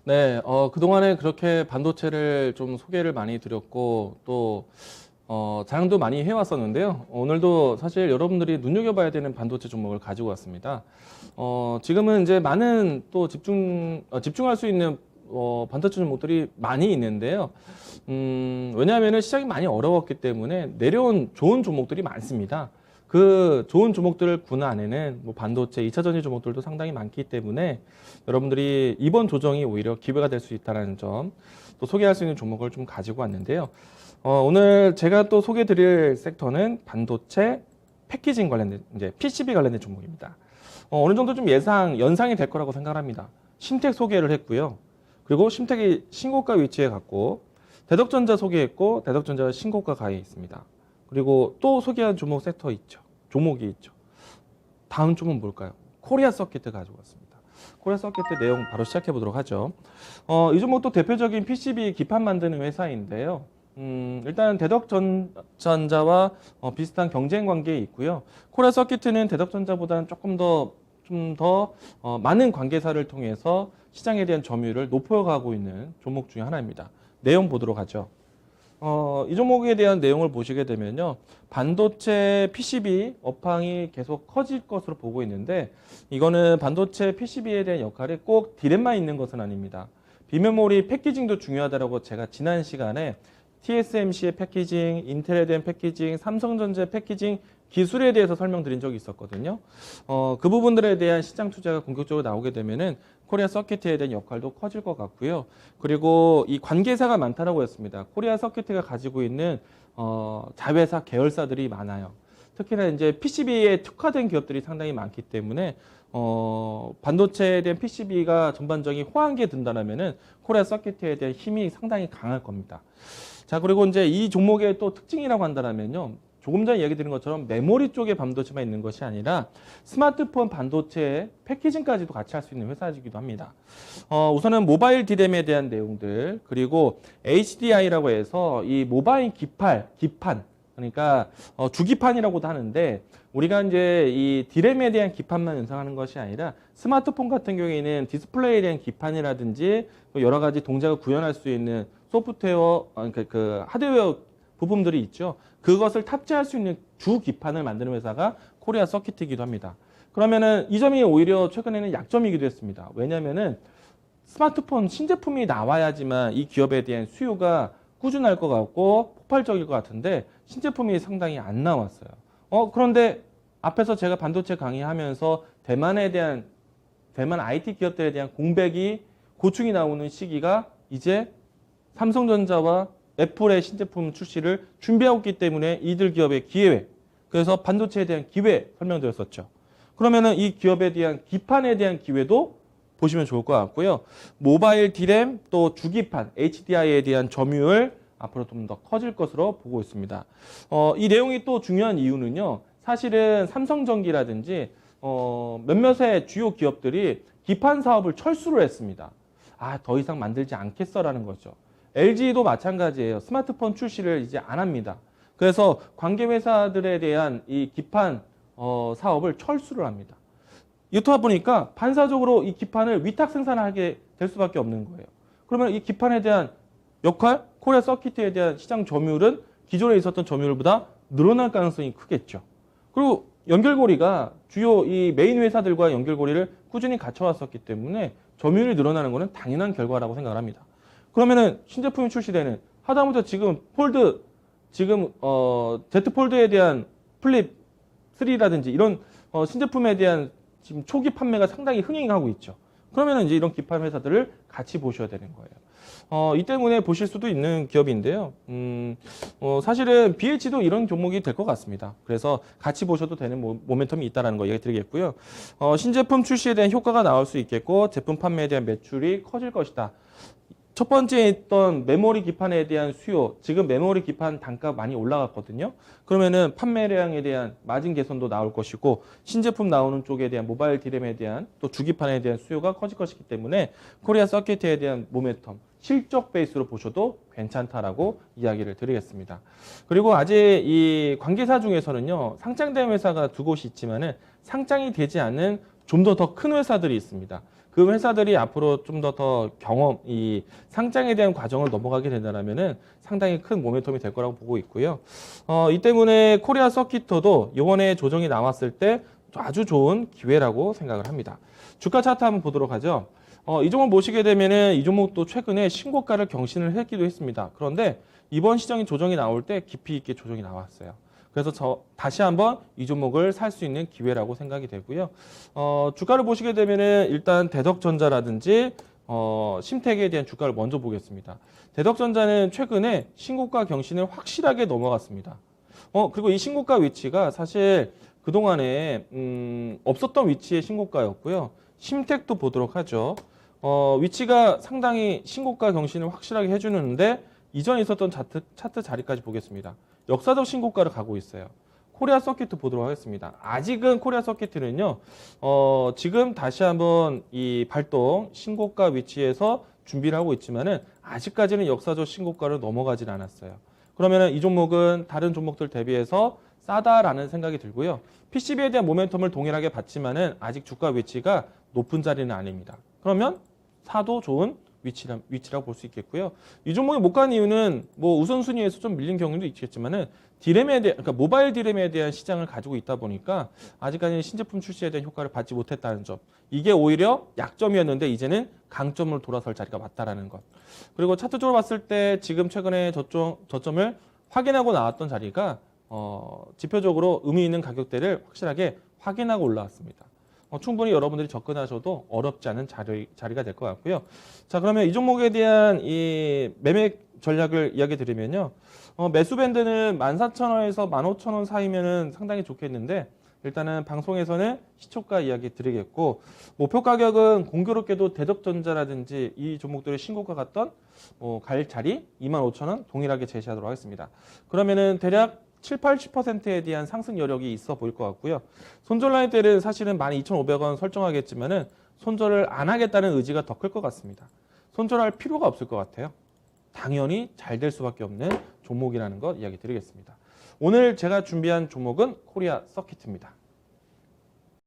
네, 그동안에 그렇게 반도체를 좀 소개를 많이 드렸고, 또, 자랑도 많이 해왔었는데요. 오늘도 사실 여러분들이 눈여겨봐야 되는 반도체 종목을 가지고 왔습니다. 지금은 이제 많은 또 집중할 수 있는, 반도체 종목들이 많이 있는데요. 왜냐하면 시장이 많이 어려웠기 때문에 내려온 좋은 종목들이 많습니다. 그 좋은 종목들 군 안에는 뭐 반도체, 2차 전지 종목들도 상당히 많기 때문에 여러분들이 이번 조정이 오히려 기회가 될 수 있다는 점, 또 소개할 수 있는 종목을 좀 가지고 왔는데요. 오늘 제가 또 소개해 드릴 섹터는 반도체 패키징 관련된, 이제 PCB 관련된 종목입니다. 어느 정도 좀 연상이 될 거라고 생각합니다. 심택 소개를 했고요. 그리고 심택이 신고가 위치에 갔고, 대덕전자 소개했고, 대덕전자가 신고가 가에 있습니다. 그리고 또 소개한 종목이 있죠. 다음 종목은 뭘까요? 코리아 서킷 가지고 왔습니다. 코리아 서킷 내용 바로 시작해 보도록 하죠. 이 종목도 대표적인 PCB 기판 만드는 회사인데요. 일단 대덕전자와 비슷한 경쟁 관계에 있고요. 코리아 서킷은 대덕전자보다는 좀 더 많은 관계사를 통해서 시장에 대한 점유율을 높여가고 있는 종목 중에 하나입니다. 내용 보도록 하죠. 이 종목에 대한 내용을 보시게 되면요. 반도체 PCB 업황이 계속 커질 것으로 보고 있는데, 이거는 반도체 PCB에 대한 역할이 꼭 디램만 있는 것은 아닙니다. 비메모리 패키징도 중요하다고 제가 지난 시간에 TSMC의 패키징, 인텔에 대한 패키징, 삼성전자의 패키징 기술에 대해서 설명드린 적이 있었거든요. 그 부분들에 대한 시장 투자가 본격적으로 나오게 되면은 코리아 서킷에 대한 역할도 커질 것 같고요. 그리고 이 관계사가 많다라고 했습니다. 코리아 서킷가 가지고 있는 자회사 계열사들이 많아요. 특히나 이제 PCB에 특화된 기업들이 상당히 많기 때문에 반도체에 대한 PCB가 전반적인 호황기에 든다면은 코리아 서킷에 대한 힘이 상당히 강할 겁니다. 자, 그리고 이제 이 종목의 또 특징이라고 한다면요. 조금 전에 얘기 드린 것처럼 메모리 쪽에 반도체만 있는 것이 아니라 스마트폰 반도체 패키징까지도 같이 할 수 있는 회사이기도 합니다. 우선은 모바일 디램에 대한 내용들, 그리고 HDI라고 해서 이 모바일 기판, 그러니까 주기판이라고도 하는데, 우리가 이제 이 디램에 대한 기판만 연상하는 것이 아니라 스마트폰 같은 경우에는 디스플레이에 대한 기판이라든지 여러 가지 동작을 구현할 수 있는 소프트웨어, 그 하드웨어 부품들이 있죠. 그것을 탑재할 수 있는 주 기판을 만드는 회사가 코리아 서킷이기도 합니다. 그러면은 이 점이 오히려 최근에는 약점이기도 했습니다. 왜냐면은 스마트폰 신제품이 나와야지만 이 기업에 대한 수요가 꾸준할 것 같고 폭발적일 것 같은데 신제품이 상당히 안 나왔어요. 그런데 앞에서 제가 반도체 강의하면서 대만 IT 기업들에 대한 공백이 고충이 나오는 시기가 이제 삼성전자와 애플의 신제품 출시를 준비하고 있기 때문에 이들 기업의 기회, 그래서 반도체에 대한 기회 설명드렸었죠. 그러면은 이 기업에 대한 기판에 대한 기회도 보시면 좋을 것 같고요. 모바일 디램 또 주기판 HDI에 대한 점유율 앞으로 좀 더 커질 것으로 보고 있습니다. 이 내용이 또 중요한 이유는요. 사실은 삼성전기라든지 몇몇의 주요 기업들이 기판 사업을 철수를 했습니다. 더 이상 만들지 않겠어라는 거죠. LG도 마찬가지예요. 스마트폰 출시를 이제 안 합니다. 그래서 관계 회사들에 대한 이 기판 사업을 철수를 합니다. 이렇다 보니까 반사적으로 이 기판을 위탁 생산하게 될 수밖에 없는 거예요. 그러면 이 기판에 대한 역할, 코리아 서킷에 대한 시장 점유율은 기존에 있었던 점유율보다 늘어날 가능성이 크겠죠. 그리고 연결고리가 주요 이 메인 회사들과 연결고리를 꾸준히 갖춰왔었기 때문에 점유율이 늘어나는 것은 당연한 결과라고 생각을 합니다. 그러면은 신제품이 출시되는 하다못해 지금 Z 폴드에 대한 플립 3라든지 이런 신제품에 대한 지금 초기 판매가 상당히 흥행하고 있죠. 그러면은 이제 이런 기판 회사들을 같이 보셔야 되는 거예요. 이 때문에 보실 수도 있는 기업인데요. 사실은 BH도 이런 종목이 될 것 같습니다. 그래서 같이 보셔도 되는 모멘텀이 있다는 거 얘기 드리겠고요. 신제품 출시에 대한 효과가 나올 수 있겠고 제품 판매에 대한 매출이 커질 것이다. 첫 번째 있던 메모리 기판에 대한 수요, 지금 메모리 기판 단가 많이 올라갔거든요. 그러면은 판매량에 대한 마진 개선도 나올 것이고 신제품 나오는 쪽에 대한 모바일 디램에 대한 또 주기판에 대한 수요가 커질 것이기 때문에 코리아 서킷에 대한 모멘텀, 실적 베이스로 보셔도 괜찮다라고 이야기를 드리겠습니다. 그리고 아직 이 관계사 중에서는요, 상장된 회사가 두 곳이 있지만은 상장이 되지 않은 좀 더 큰 회사들이 있습니다. 그 회사들이 앞으로 좀 더 경험, 이 상장에 대한 과정을 넘어가게 된다면은 상당히 큰 모멘텀이 될 거라고 보고 있고요. 이 때문에 코리아 서킷터도 이번에 조정이 나왔을 때 아주 좋은 기회라고 생각을 합니다. 주가 차트 한번 보도록 하죠. 이 종목 보시게 되면은 이 종목도 최근에 신고가를 경신을 했기도 했습니다. 그런데 이번 시장이 조정이 나올 때 깊이 있게 조정이 나왔어요. 그래서 다시 한번 이 종목을 살 수 있는 기회라고 생각이 되고요. 주가를 보시게 되면은 일단 대덕전자라든지 심택에 대한 주가를 먼저 보겠습니다. 대덕전자는 최근에 신고가 경신을 확실하게 넘어갔습니다. 그리고 이 신고가 위치가 사실 그동안에 없었던 위치의 신고가였고요. 심택도 보도록 하죠. 위치가 상당히 신고가 경신을 확실하게 해주는데 이전에 있었던 차트 자리까지 보겠습니다. 역사적 신고가를 가고 있어요. 코리아 서킷 보도록 하겠습니다. 아직은 코리아 서킷은요, 지금 다시 한번 이 발동 신고가 위치에서 준비를 하고 있지만은 아직까지는 역사적 신고가를 넘어가진 않았어요. 그러면은 이 종목은 다른 종목들 대비해서 싸다라는 생각이 들고요. PCB에 대한 모멘텀을 동일하게 받지만은 아직 주가 위치가 높은 자리는 아닙니다. 그러면 사도 좋은 위치라고 볼 수 있겠고요. 이 종목이 못 간 이유는 뭐 우선순위에서 좀 밀린 경우도 있겠지만은 그러니까 모바일 디램에 대한 시장을 가지고 있다 보니까 아직까지는 신제품 출시에 대한 효과를 받지 못했다는 점. 이게 오히려 약점이었는데 이제는 강점으로 돌아설 자리가 맞다라는 것. 그리고 차트적으로 봤을 때 지금 최근에 저점을 확인하고 나왔던 자리가 지표적으로 의미 있는 가격대를 확실하게 확인하고 올라왔습니다. 충분히 여러분들이 접근하셔도 어렵지 않은 자리가 될 것 같고요. 자, 그러면 이 종목에 대한 이 매매 전략을 이야기 드리면요. 매수 밴드는 14,000원에서 15,000원 사이면은 상당히 좋겠는데 일단은 방송에서는 시초가 이야기 드리겠고 목표 가격은 공교롭게도 대덕전자라든지 이 종목들의 신고가 같던 갈 자리 25,000원 동일하게 제시하도록 하겠습니다. 그러면은 대략 7, 80%에 대한 상승 여력이 있어 보일 것 같고요. 손절 라인대는 사실은 12,500원 설정하겠지만은 손절을 안 하겠다는 의지가 더 클 것 같습니다. 손절할 필요가 없을 것 같아요. 당연히 잘 될 수밖에 없는 종목이라는 것 이야기 드리겠습니다. 오늘 제가 준비한 종목은 코리아 서킷입니다.